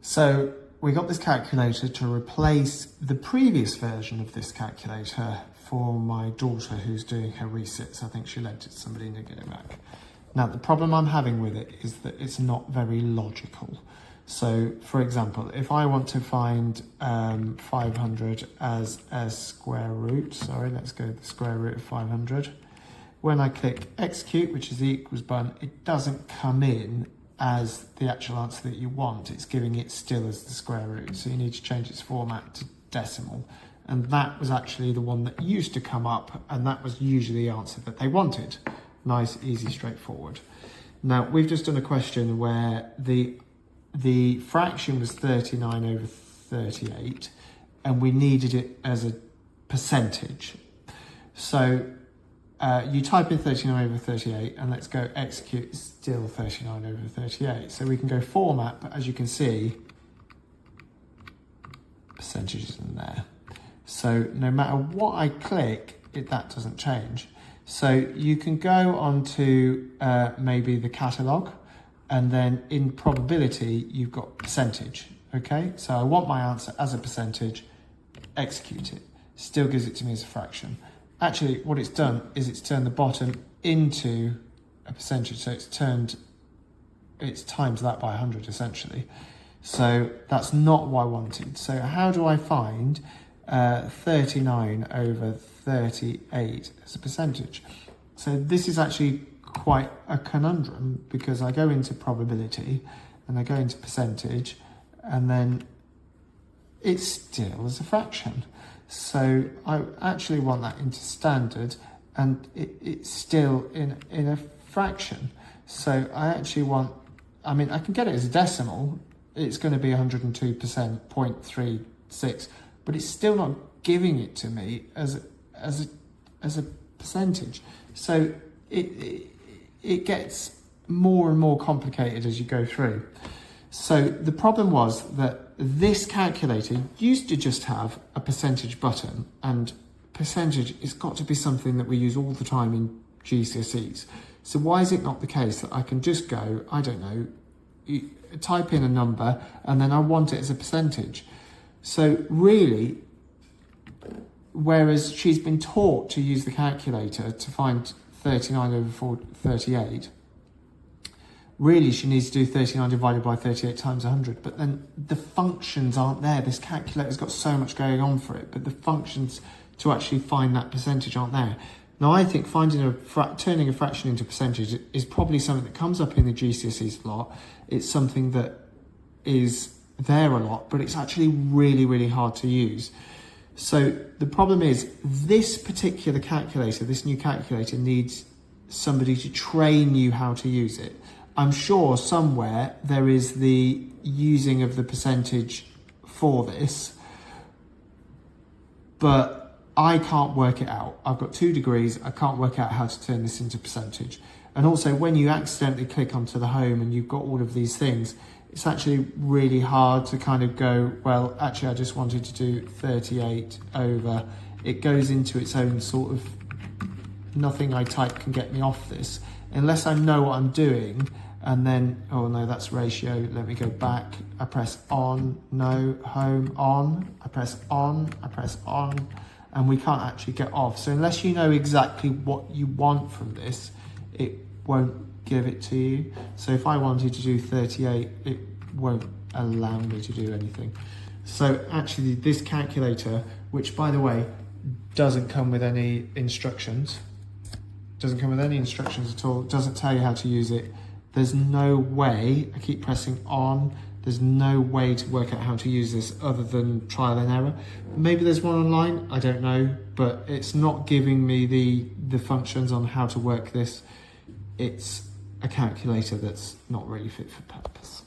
So we got this calculator to replace the previous version of this calculator for my daughter who's doing her resits. I think she lent it to somebody and they get it back. Now, the problem I'm having with it is that it's not very logical. So, for example, if I want to find 500 as a square root, sorry, let's go to the square root of 500. When I click execute, which is the equals button, it doesn't come in as the actual answer that you want. It's giving it still as the square root. So you need to change its format to decimal. And that was actually the one that used to come up, and that was usually the answer that they wanted. Nice, easy, straightforward. Now, we've just done a question where the fraction was 39 over 38, and we needed it as a percentage. So you type in 39 over 38, and let's go execute, still 39 over 38. So we can go format, but as you can see, percentage is in there. So no matter what I click, that doesn't change. So you can go on to maybe the catalog, and then in probability, you've got percentage, okay? So I want my answer as a percentage, execute it. Still gives it to me as a fraction. Actually, what it's done is it's turned the bottom into a percentage. So it's times that by 100 essentially. So that's not what I wanted. So how do I find 39 over 38 as a percentage? So this is actually quite a conundrum, because I go into probability and I go into percentage, and then it's still as a fraction. So I actually want that into standard, and it's still in a fraction. So I actually want, I mean, I can get it as a decimal. It's going to be 102%, 0.36, but it's still not giving it to me as a percentage. So it gets more and more complicated as you go through. So the problem was that this calculator used to just have a percentage button, and percentage has got to be something that we use all the time in GCSEs. So why is it not the case that I can just go, I don't know, type in a number and then I want it as a percentage? So really, whereas she's been taught to use the calculator to find 39 over 38, really she needs to do 39 divided by 38 times 100, but then the functions aren't there. This calculator's got so much going on for it, but the functions to actually find that percentage aren't there. Now, I think turning a fraction into percentage is probably something that comes up in the GCSEs a lot. It's something that is there a lot, but it's actually really, really hard to use. So the problem is, this particular calculator, this new calculator, needs somebody to train you how to use it. I'm sure somewhere there is the using of the percentage for this, but I can't work it out. I've got 2 degrees. I can't work out how to turn this into percentage. And also, when you accidentally click onto the home and you've got all of these things, it's actually really hard to kind of go, well, actually, I just wanted to do 38 over. It goes into its own sort of, nothing I type can get me off this, unless I know what I'm doing. And then, oh no, that's ratio. Let me go back. I press on, no, home, on. I press on, and we can't actually get off. So unless you know exactly what you want from this, it won't give it to you. So if I wanted to do 38, it won't allow me to do anything. So actually this calculator, which by the way, doesn't come with any instructions, at all, doesn't tell you how to use it. There's no way, I keep pressing on, there's no way to work out how to use this other than trial and error. Maybe there's one online, I don't know, but it's not giving me the functions on how to work this. It's a calculator that's not really fit for purpose.